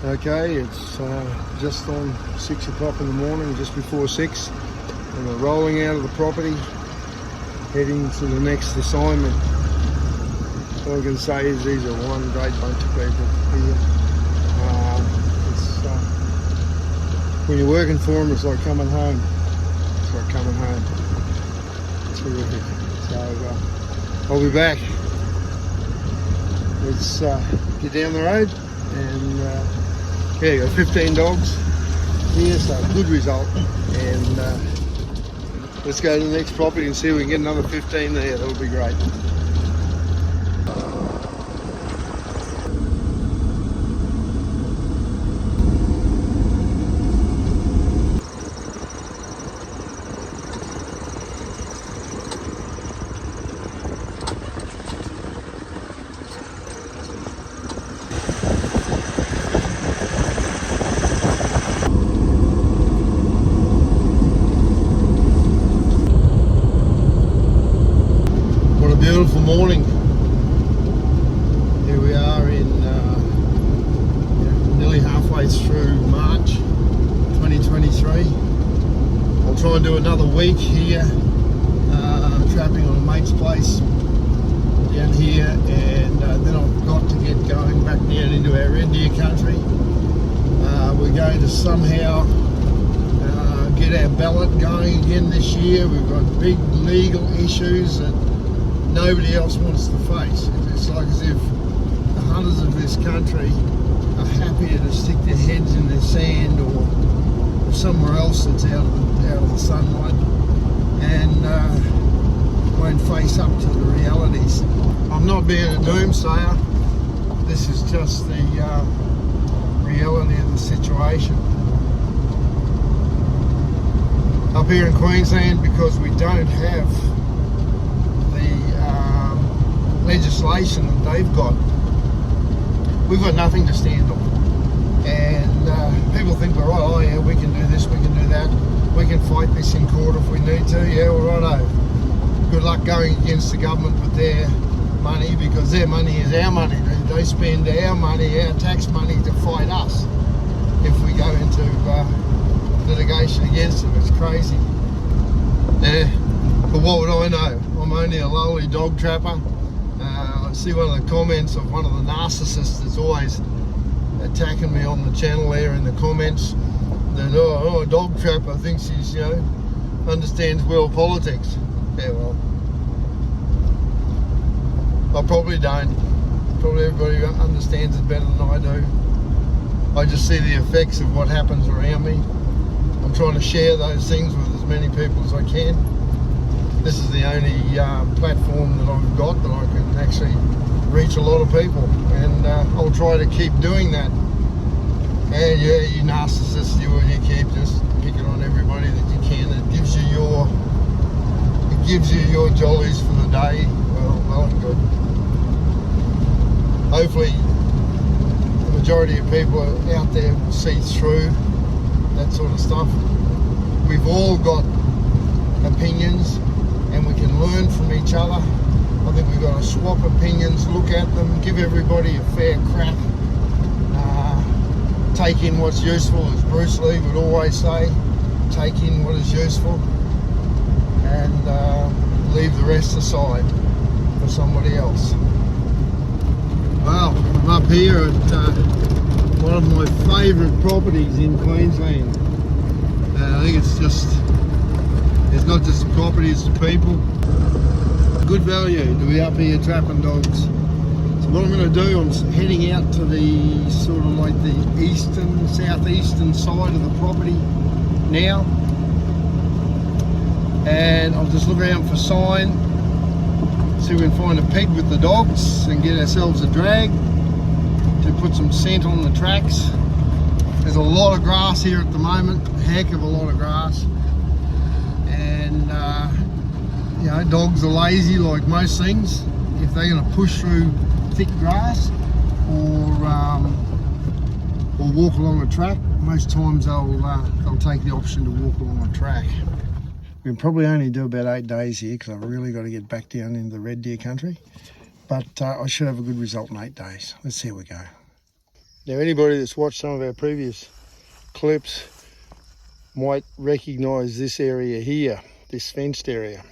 Okay, it's just on 6 o'clock in the morning, just before 6, and we're rolling out of the property, heading to the next assignment. All I can say is these are one great bunch of people here. When you're working for them, it's like coming home. It's like coming home. It's terrific. So I'll be back. Let's get down the road and yeah, got 15 dogs here, so good result. And let's go to the next property and see if we can get another 15 there. That'll be great. Beautiful morning. Here we are in nearly halfway through March 2023. I'll try and do another week here trapping on a mate's place down here, and then I've got to get going back down into our reindeer country. We're going to somehow get our ballot going again this year. We've got big legal issues that nobody else wants to face. It's like as if the hunters of this country are happier to stick their heads in the sand or somewhere else that's out of the sunlight, and won't face up to the realities. I'm not being a doomsayer. This is just the reality of the situation. Up here in Queensland, because we don't have legislation that they've got, we've got nothing to stand on. And people think we're right, oh yeah, we can do this, we can do that, we can fight this in court if we need to. Yeah, all righto. Good luck going against the government with their money, because their money is our money. They spend our money, our tax money, to fight us if we go into litigation against them. It's crazy. Yeah, but what would I know? I'm only a lowly dog trapper. I see one of the comments of one of the narcissists that's always attacking me on the channel there in the comments, that a dog trapper thinks he's, understands world politics. Yeah, well, I probably don't. Probably everybody understands it better than I do. I just see the effects of what happens around me. I'm trying to share those things with as many people as I can. This is the only platform that I've got that I can actually reach a lot of people, and I'll try to keep doing that. And yeah, you narcissists, you keep just picking on everybody that you can. It gives you your jollies for the day. Well and good. Hopefully the majority of people out there will see through that sort of stuff. We've all got opinions, and we can learn from each other. I think we've got to swap opinions, look at them, give everybody a fair crack, take in what's useful, as Bruce Lee would always say, take in what is useful, and leave the rest aside for somebody else. Well, I'm up here at one of my favourite properties in Queensland. I think it's not just the property, it's the people. Good value to be up here trapping dogs. So what I'm going to do, I'm heading out to the sort of like the southeastern side of the property now, and I'll just look around for sign, see if we can find a peg with the dogs and get ourselves a drag to put some scent on the tracks. There's a lot of grass here at the moment, a heck of a lot of grass. And dogs are lazy like most things. If they're going to push through thick grass or walk along a track, most times they'll take the option to walk along a track. We can probably only do about 8 days here because I've really got to get back down into the red deer country. But I should have a good result in 8 days. Let's see how we go. Now anybody that's watched some of our previous clips might recognise this area here, this fenced area.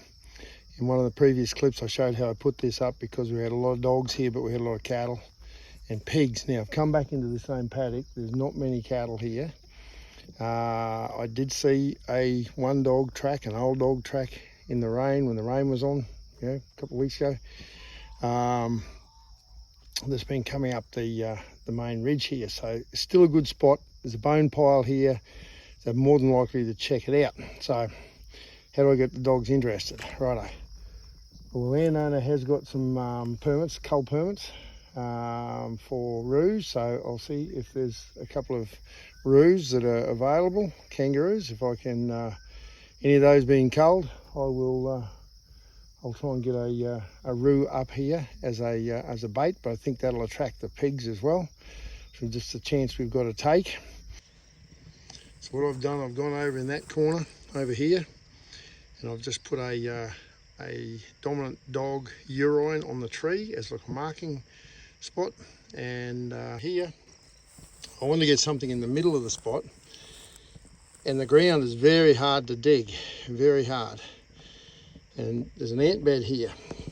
In one of the previous clips I showed how I put this up because we had a lot of dogs here, but we had a lot of cattle and pigs. Now I've come back into the same paddock. There's not many cattle here. I did see one dog track, an old dog track in the rain when the rain was on, a couple of weeks ago. That's been coming up the main ridge here, so it's still a good spot. There's a bone pile here, so more than likely to check it out. So how do I get the dogs interested? Righto. Well, the landowner has got some permits, cull permits for roos, so I'll see if there's a couple of roos that are available, kangaroos. If I can, any of those being culled, I'll try and get a roo up here as a bait, but I think that'll attract the pigs as well. So just a chance we've got to take. So what I've done, I've gone over in that corner over here, and I've just put a dominant dog urine on the tree as like a marking spot. And here, I want to get something in the middle of the spot, and the ground is very hard to dig, very hard. And there's an ant bed here.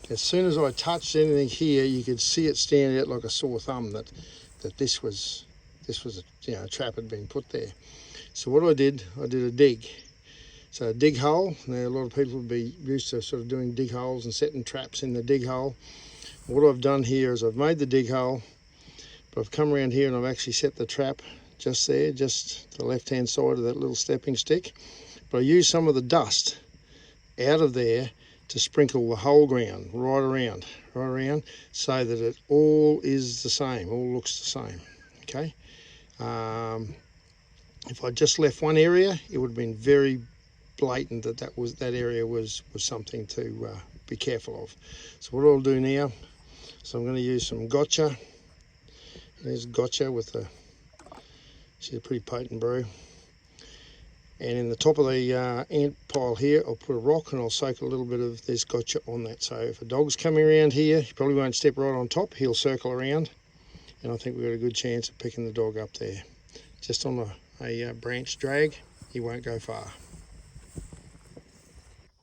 As soon as I touched anything here, you could see it stand out like a sore thumb that this was a trap had been put there. So what I did a dig. So a dig hole. Now a lot of people would be used to sort of doing dig holes and setting traps in the dig hole. What I've done here is I've made the dig hole, but I've come around here and I've actually set the trap just there, just to the left-hand side of that little stepping stick. But I used some of the dust out of there to sprinkle the whole ground right around, so that it all is the same, all looks the same. Okay. If I just left one area, it would have been very blatant that area was something to be careful of. So what I'll do now, so I'm going to use some gotcha. There's gotcha with she's a pretty potent brew. And in the top of the ant pile here, I'll put a rock and I'll soak a little bit of this gotcha on that. So if a dog's coming around here, he probably won't step right on top, he'll circle around. And I think we've got a good chance of picking the dog up there. Just on a branch drag, he won't go far.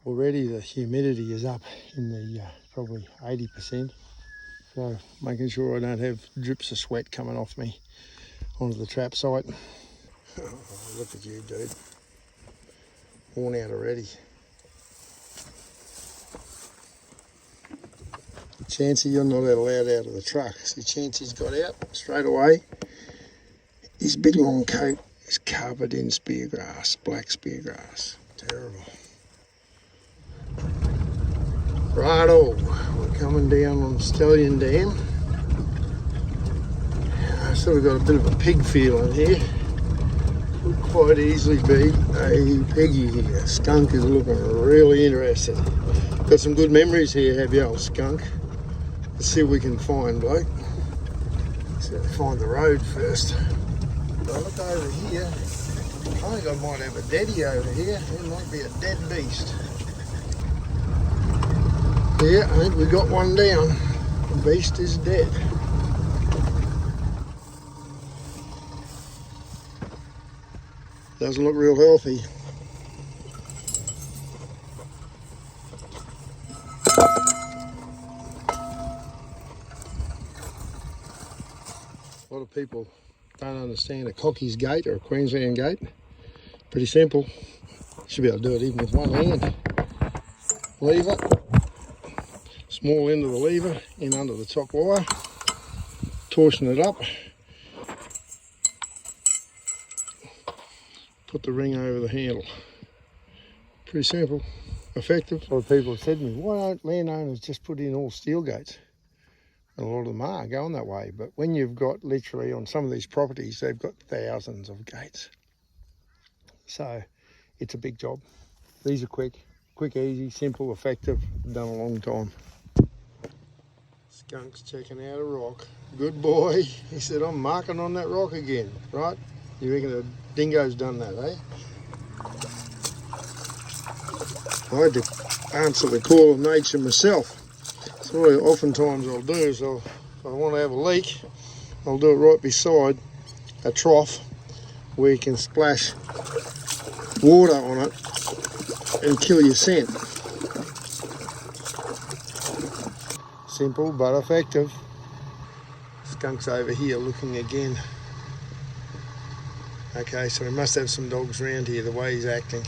Already the humidity is up in the probably 80%. So making sure I don't have drips of sweat coming off me onto the trap site. Oh, look at you, dude. Worn out already. Chancey, you're not allowed out of the truck. See, Chancey's got out straight away. His big long coat is covered in spear grass, black spear grass. Terrible. Righto, we're coming down on Stallion Dam. I sort of got a bit of a pig feeling here. Could quite easily be a piggy here. Skunk is looking really interested. Got some good memories here, have you, old skunk? Let's see what we can find, bloke. Let's find the road first. I look over here, I think I might have a deadie over here. It might be a dead beast. Yeah, I think we got one down. The beast is dead. Doesn't look real healthy. A lot of people don't understand a Cockie's gate or a Queensland gate. Pretty simple. Should be able to do it even with one hand. Lever, small end of the lever in under the top wire, torsion it up, put the ring over the handle. Pretty simple, effective. A lot of people have said to me, why don't landowners just put in all steel gates? And a lot of them are going that way, but when you've got literally on some of these properties, they've got thousands of gates. So it's a big job. These are quick, easy, simple, effective, done a long time. Skunk's checking out a rock. Good boy. He said, I'm marking on that rock again, right? You reckon the dingo's done that, eh? I had to answer the call of nature myself. So what oftentimes I'll do is if I want to have a leak, I'll do it right beside a trough where you can splash water on it and kill your scent. Simple but effective. Skunk's over here looking again. Okay, so we must have some dogs around here the way he's acting.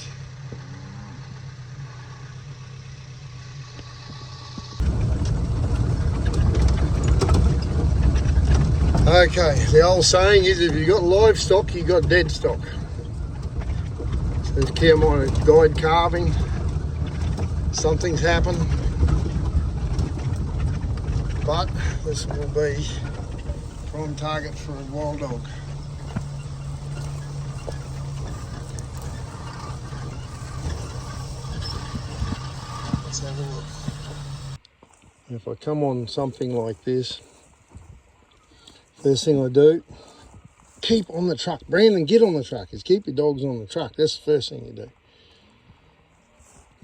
Okay, the old saying is if you've got livestock, you've got dead stock. So this cow might have died calving, something's happened, but this will be prime target for a wild dog. Let's have a look. If I come on something like this, first thing I do, keep on the truck. Brandon, get on the truck. Is keep your dogs on the truck. That's the first thing you do.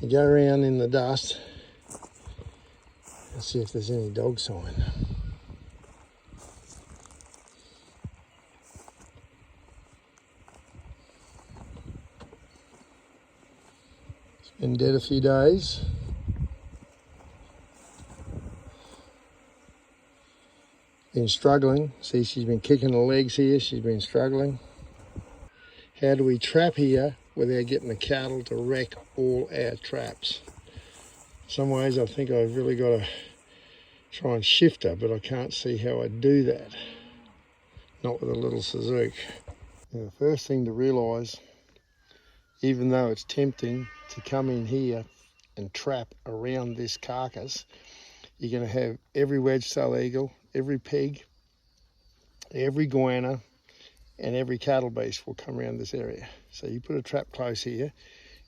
You go around in the dust and see if there's any dog sign. It's been dead a few days. Been struggling. See, she's been kicking the legs here. She's been struggling. How do we trap here without getting the cattle to wreck all our traps? Some ways I think I've really got to try and shift her, but I can't see how I do that. Not with a little Suzuki. Now, the first thing to realise, even though it's tempting to come in here and trap around this carcass, you're going to have every wedge-tail eagle, every pig, every guana, and every cattle beast will come around this area. So you put a trap close here,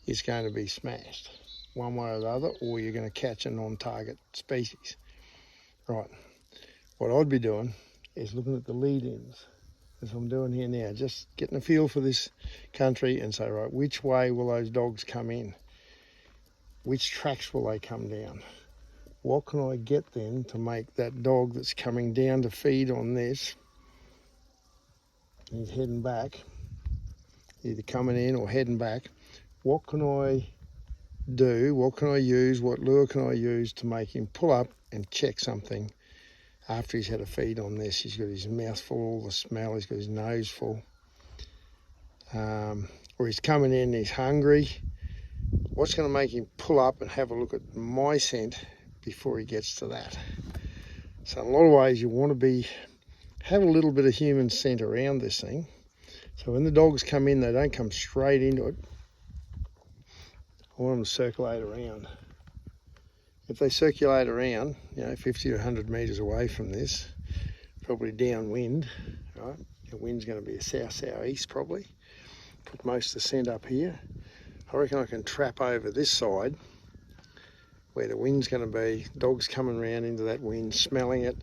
it's going to be smashed one way or the other, or you're going to catch a non-target species. Right, what I'd be doing is looking at the lead-ins, as I'm doing here now, just getting a feel for this country and say, right, which way will those dogs come in? Which tracks will they come down? What can I get then to make that dog that's coming down to feed on this, he's heading back, either coming in or heading back, what can I do, what can I use, what lure can I use to make him pull up and check something after he's had a feed on this? He's got his mouth full, all the smell, he's got his nose full, or he's coming in, he's hungry. What's going to make him pull up and have a look at my scent before he gets to that? So in a lot of ways you want to have a little bit of human scent around this thing. So when the dogs come in, they don't come straight into it. I want them to circulate around. If they circulate around, 50 to 100 metres away from this, probably downwind, right? The wind's going to be a south-southeast probably. Put most of the scent up here. I reckon I can trap over this side where the wind's going to be, dogs coming around into that wind, smelling it,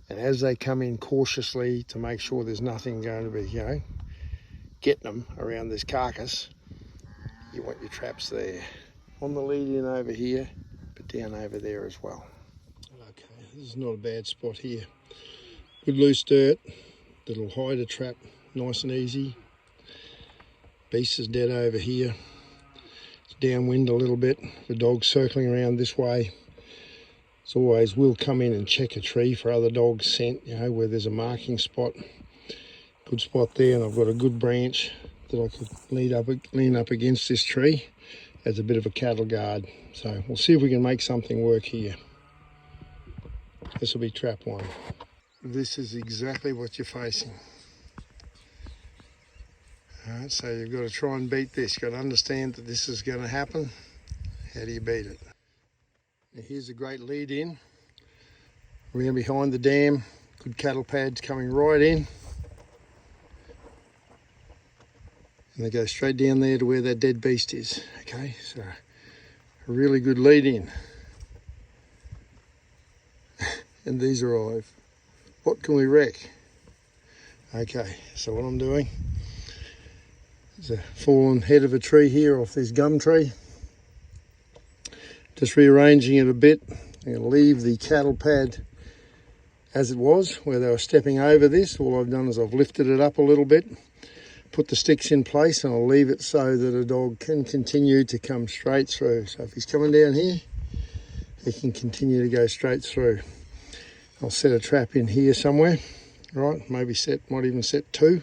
and as they come in cautiously to make sure there's nothing going to be, getting them around this carcass, you want your traps there. On the lead in over here, but down over there as well. Okay, this is not a bad spot here. Good loose dirt, that'll hide a trap nice and easy. Beast is dead over here. Downwind a little bit, the dog's circling around this way. As always, we'll come in and check a tree for other dogs' scent, where there's a marking spot. Good spot there, and I've got a good branch that I could lean up against this tree as a bit of a cattle guard. So we'll see if we can make something work here. This will be trap one. This is exactly what you're facing. Alright, so you've got to try and beat this. You've got to understand that this is going to happen. How do you beat it? Now here's a great lead in. Around behind the dam, good cattle pads coming right in. And they go straight down there to where that dead beast is. Okay, so a really good lead in. And these arrive. What can we wreck? Okay, so what I'm doing, there's a fallen head of a tree here off this gum tree. Just rearranging it a bit. I'm going to leave the cattle pad as it was, where they were stepping over this. All I've done is I've lifted it up a little bit, put the sticks in place, and I'll leave it so that a dog can continue to come straight through. So if he's coming down here, he can continue to go straight through. I'll set a trap in here somewhere, right? Maybe might even set 2.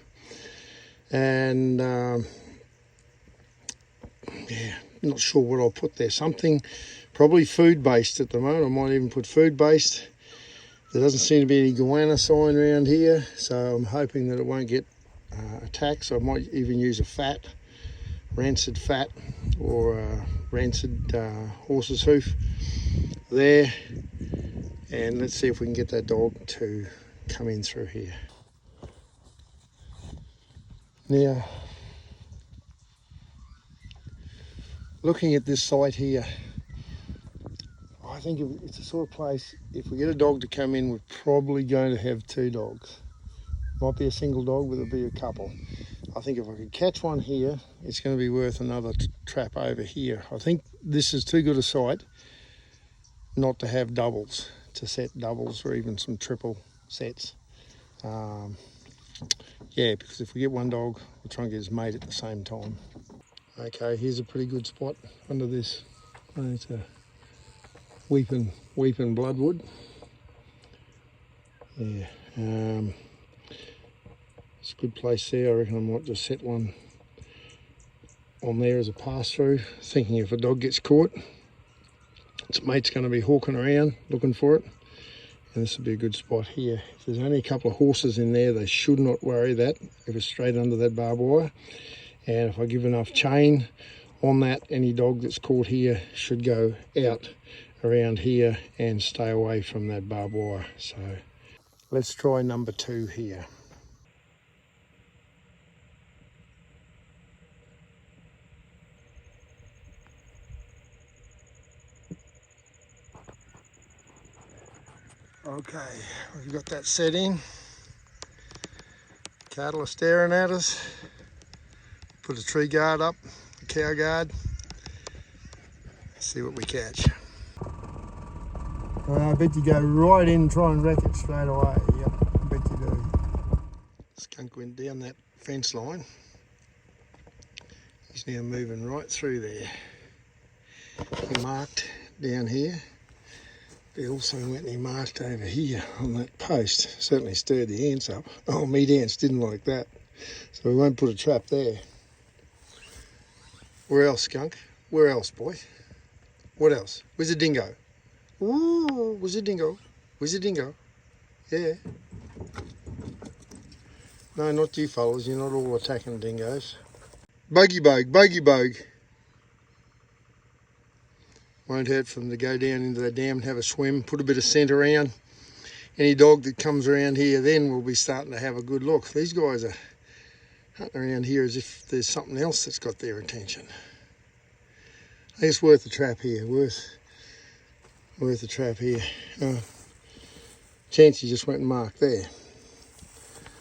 And yeah, not sure what I'll put there. Something probably food-based at the moment. I might even put food-based. There doesn't seem to be any goanna sign around here, so I'm hoping that it won't get attacked. So I might even use a rancid fat, or rancid horse's hoof there. And let's see if we can get that dog to come in through here. Now, looking at this site here, I think it's the sort of place, if we get a dog to come in, we're probably going to have 2 dogs. Might be a single dog, but it'll be a couple. I think if I could catch one here, it's going to be worth another trap over here. I think this is too good a site not to have doubles, to set doubles or even some triple sets. Yeah, because if we get one dog, we'll try and get his mate at the same time. Okay, here's a pretty good spot under this. It's a weeping bloodwood. Yeah, it's a good place there. I reckon I might just set one on there as a pass-through, thinking if a dog gets caught, its mate's going to be hawking around looking for it, and this would be a good spot here. If there's only a couple of horses in there, they should not worry that if it's straight under that barbed wire. And if I give enough chain on that, any dog that's caught here should go out around here and stay away from that barbed wire. So let's try number 2 here. Okay, we've got that set in. Cattle are staring at us. Put a tree guard up, a cow guard. See what we catch. I bet you go right in and try and wreck it straight away. Yep, I bet you do. Skunk went down that fence line. He's now moving right through there. He marked down here. He also went and he marked over here on that post. Certainly stirred the ants up. Oh, meat ants didn't like that. So we won't put a trap there. Where else, skunk? Where else, boy? What else? Where's the dingo? Ooh, where's the dingo? Where's the dingo? Yeah. No, not you fellas. You're not all attacking dingoes. Bogey bogue, bogey bogue. Won't hurt for them to go down into the dam and have a swim, put a bit of scent around. Any dog that comes around here then will be starting to have a good look. These guys are hunting around here as if there's something else that's got their attention. I think it's worth a trap here, worth a trap here. Chancey just went and marked there.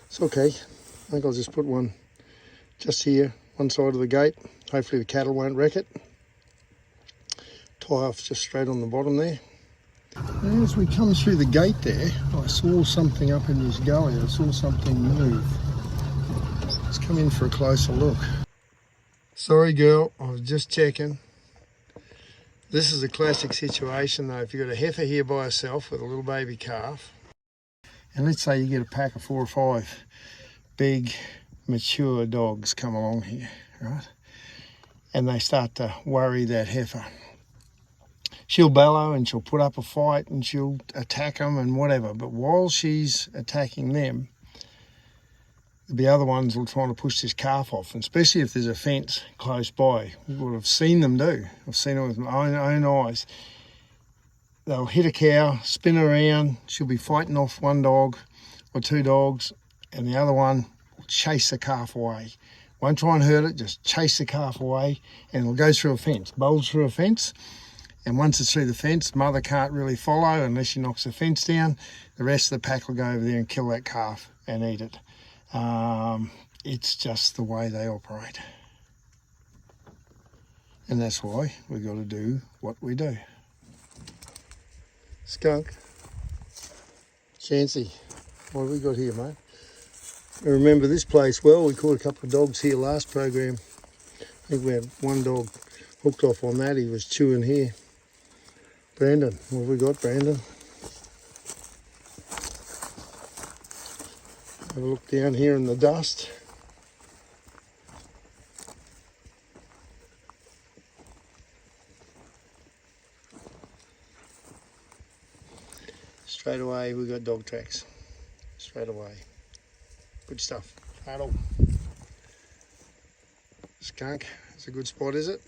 It's okay. I think I'll just put one just here, one side of the gate. Hopefully the cattle won't wreck it. Tie off just straight on the bottom there. And as we come through the gate there, I saw something up in this gully. I saw something move. Let's come in for a closer look. Sorry girl, I was just checking. This is a classic situation though. If you've got a heifer here by herself with a little baby calf, and let's say you get a pack of 4 or 5 big mature dogs come along here, right? And they start to worry that heifer. She'll bellow and she'll put up a fight and she'll attack them and whatever. But while she's attacking them, the other ones will try to push this calf off, and especially if there's a fence close by, what I've seen them do. I've seen it with my own eyes. They'll hit a cow, spin her around, she'll be fighting off one dog or 2 dogs, and the other one will chase the calf away. Won't try and hurt it, just chase the calf away, and it'll go through a fence, bulge through a fence. And once it's through the fence, mother can't really follow unless she knocks the fence down. The rest of the pack will go over there and kill that calf and eat it. It's just the way they operate. And that's why we've got to do what we do. Skunk, Chancy, what have we got here, mate? I remember this place well. We caught a couple of dogs here last program. I think we had one dog hooked off on that. He was chewing here. Brandon, what have we got, Brandon? Have a look down here in the dust. Straight away we got dog tracks. Straight away. Good stuff. Paddle. Skunk. That's a good spot, is it?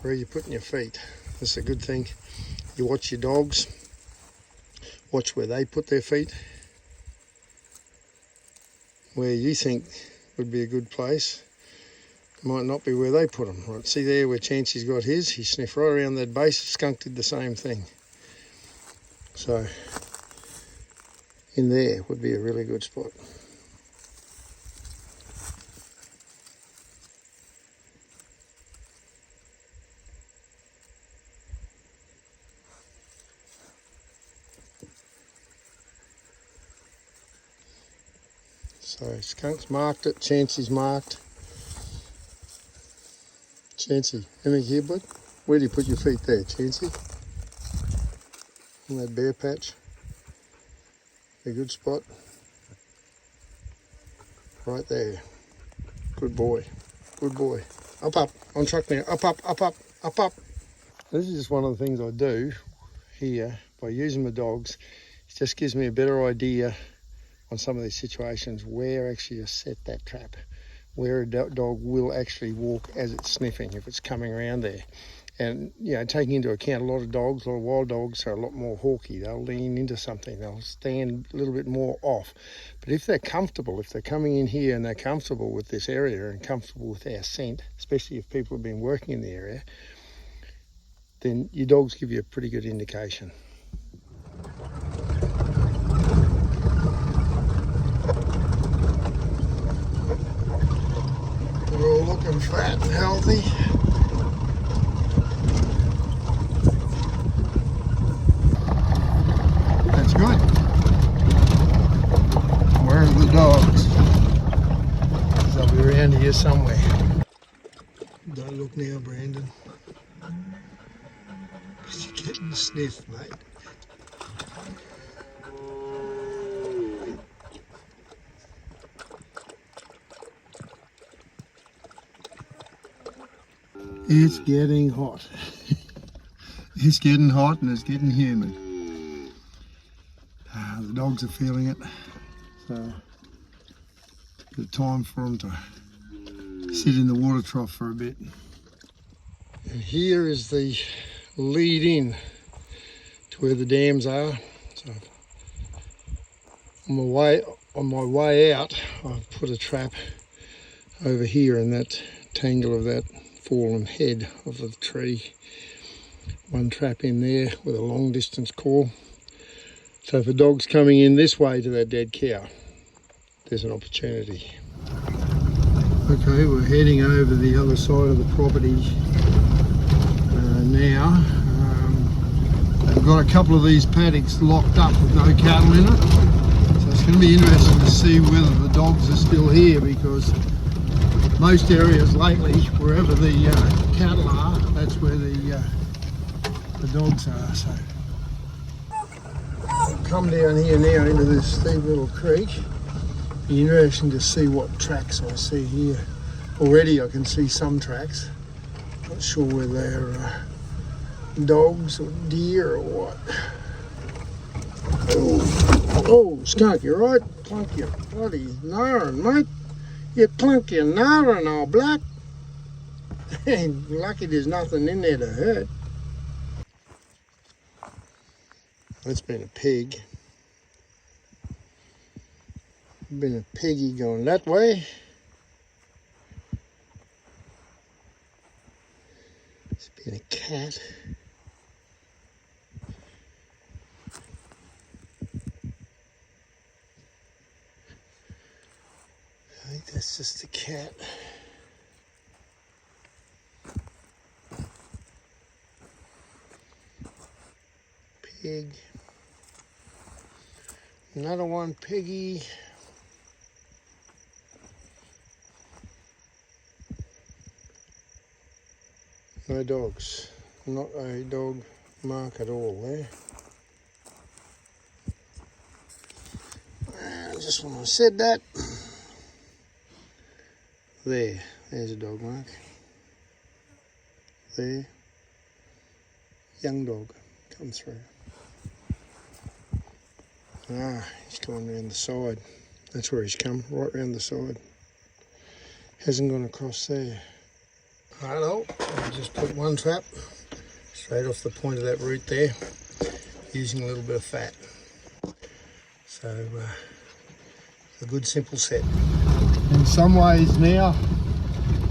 Where are you putting your feet? That's a good thing. You watch your dogs. Watch where they put their feet. Where you think would be a good place might not be where they put them. Right, see there where Chancy's got his? He sniffed right around that base. Skunk did the same thing. So in there would be a really good spot. So Skunk's marked it, Chancy's marked. Chancy, anything here, bud? Where do you put your feet there, Chancy? On that bare patch. A good spot. Right there. Good boy. Good boy. Up, up. On track now. Up, up, up, up, up, up. This is just one of the things I do here by using my dogs. It just gives me a better idea on some of these situations where actually to set that trap, where a dog will actually walk as it's sniffing if it's coming around there. And, you know, taking into account a lot of wild dogs are a lot more hawky. They'll lean into something, they'll stand a little bit more off. But if they're comfortable, if they're coming in here and they're comfortable with this area and comfortable with our scent, especially if people have been working in the area, then your dogs give you a pretty good indication. They're all looking fat and healthy. That's good. Where are the dogs? They'll be around here somewhere. Don't look now, Brandon. Because you're getting sniffed, mate. It's getting hot. It's getting hot and it's getting humid. The dogs are feeling it. So, good time for them to sit in the water trough for a bit. And here is the lead in to where the dams are. So, on my way out, I've put a trap over here in that tangle of that fallen head of the tree. One trap in there with a long distance call. So if a dog's coming in this way to that dead cow, there's an opportunity. Okay, we're heading over the other side of the property now. I've got a couple of these paddocks locked up with no cattle in it. So it's going to be interesting to see whether the dogs are still here, because most areas lately, wherever the cattle are, that's where the dogs are. So I'll come down here now into this steep little creek. Be interesting to see what tracks I see here. Already I can see some tracks. Not sure whether they're dogs or deer or what. Oh, skunk, you right? Plunk your bloody narrin', mate. You plunk your narrin' all black. Lucky there's nothing in there to hurt. That's been a pig. Been a piggy going that way. It's been a cat. I think that's just a cat. Pig. Another one, Peggy. No dogs. Not a dog mark at all there. I just want to set that. There's a dog mark. There. Young dog come through. He's gone around the side. That's where he's come, right round the side. Hasn't gone across there. Righto, I'll just put one trap straight off the point of that root there, using a little bit of fat. So, a good simple set. In some ways now,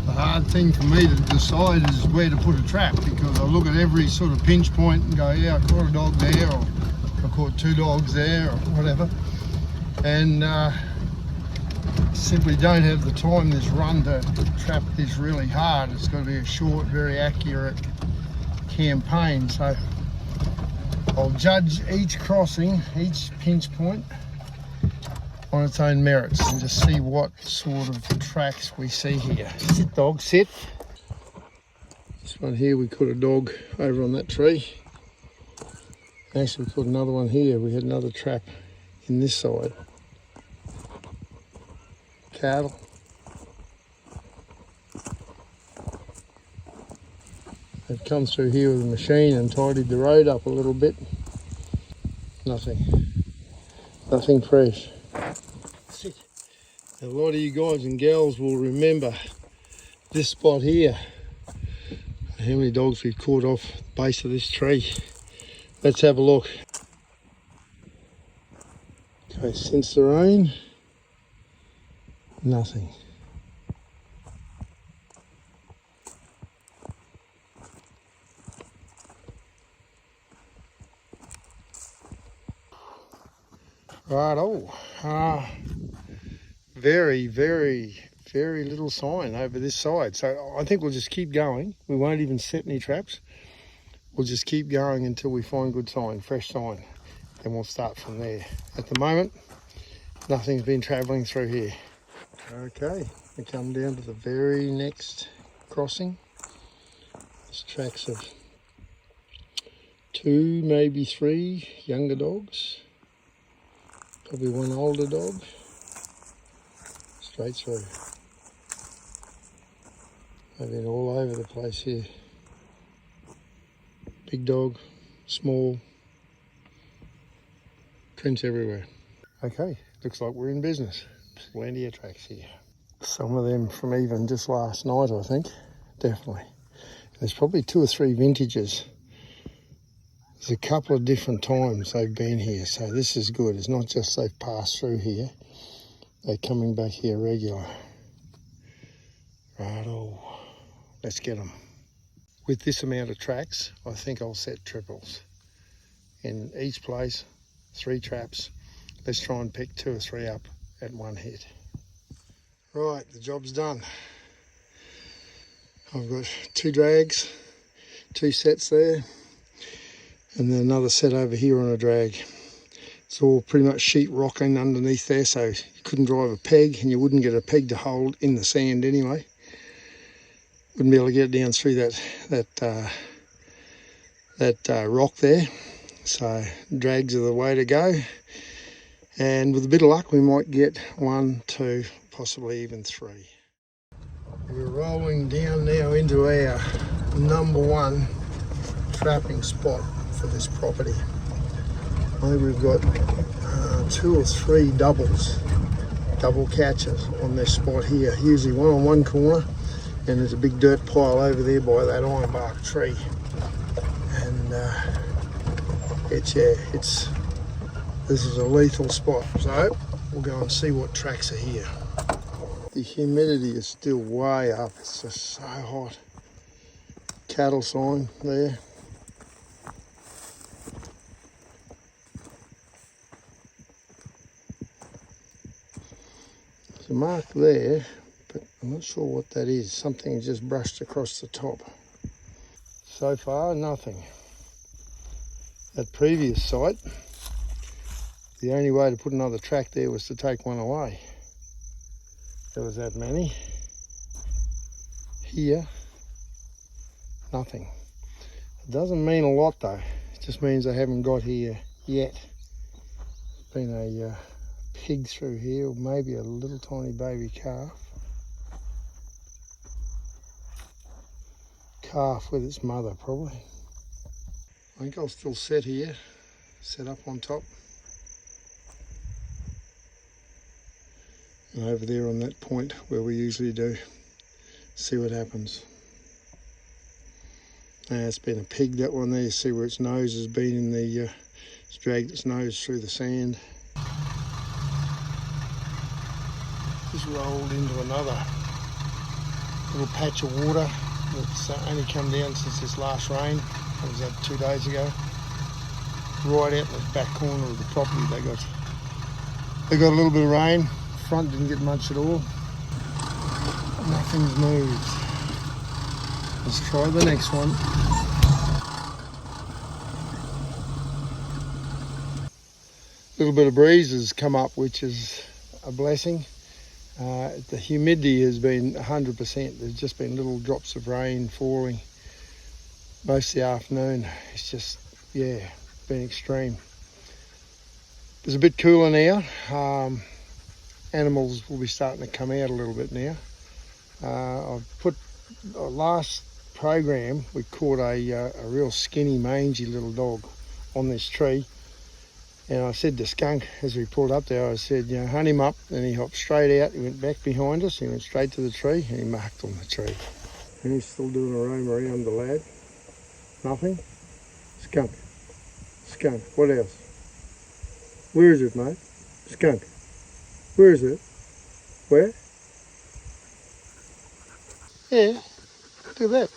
the hard thing for me to decide is where to put a trap, because I look at every sort of pinch point and go, yeah, I caught a dog there, or I caught 2 dogs there, or whatever. And simply don't have the time this run to trap this really hard. It's got to be a short, very accurate campaign. So I'll judge each crossing, each pinch point on its own merits and just see what sort of tracks we see here. Sit, dog, sit. This one here, we caught a dog over on that tree. Actually, we caught another one here. We had another trap in this side. Cattle. They've come through here with a machine and tidied the road up a little bit. Nothing fresh. Sit. A lot of you guys and gals will remember this spot here. How many dogs we've caught off the base of this tree. Let's have a look. Okay, since the rain, nothing. Righto. Very, very, very little sign over this side. So I think we'll just keep going. We won't even set any traps. We'll just keep going until we find good sign, fresh sign. Then we'll start from there. At the moment, nothing's been travelling through here. Okay, we come down to the very next crossing. There's tracks of 2, maybe 3 younger dogs. Probably one older dog. Straight through. They've been all over the place here. Big dog, small, prints everywhere. Okay, looks like we're in business. Plenty of tracks here. Some of them from even just last night, I think. Definitely. There's probably 2 or 3 vintages. There's a couple of different times they've been here, so this is good. It's not just they've passed through here. They're coming back here regular. Righto, let's get them. With this amount of tracks, I think I'll set triples. In each place, 3 traps. Let's try and pick 2 or 3 up at one hit. Right, the job's done. I've got 2 drags, 2 sets there, and then another set over here on a drag. It's all pretty much sheet rocking underneath there, so you couldn't drive a peg, and you wouldn't get a peg to hold in the sand anyway. Wouldn't be able to get down through that rock there. So drags are the way to go. And with a bit of luck, we might get 1, 2, possibly even 3. We're rolling down now into our #1 trapping spot for this property. I think we've got 2 or 3 double catches on this spot here. Usually one on one corner, and there's a big dirt pile over there by that ironbark tree. And this is a lethal spot. So we'll go and see what tracks are here. The humidity is still way up. It's just so hot. Cattle sign there. There's a mark there, but I'm not sure what that is. Something just brushed across the top. So far, nothing. That previous site, The only way to put another track there was to take one away. There was that many. Here, nothing. It doesn't mean a lot though. It just means they haven't got here yet. Been a pig through here, or maybe a little tiny baby calf. Calf with its mother probably. I think I'll still set here, set up on top. And over there on that point where we usually do, see what happens. It's been a pig, that one there. You see where its nose has been in the, it's dragged its nose through the sand. Just rolled into another little patch of water that's only come down since this last rain. What was that, 2 days ago? Right out in the back corner of the property they got a little bit of rain. Front didn't get much at all. Nothing's moved. Let's try the next one. A little bit of breeze has come up, which is a blessing. The humidity has been 100%. There's just been little drops of rain falling most of the afternoon. It's just, yeah, been extreme. It's a bit cooler now. Animals will be starting to come out a little bit now. I've put, last program, we caught a real skinny, mangy little dog on this tree. And I said to Skunk, as we pulled up there, I said, you know, hunt him up. And he hopped straight out. He went back behind us. He went straight to the tree and he marked on the tree. And he's still doing a roam around the lad. Nothing. Skunk. Skunk. What else? Where is it, mate? Skunk. Where is it? Where? Yeah. Look at that.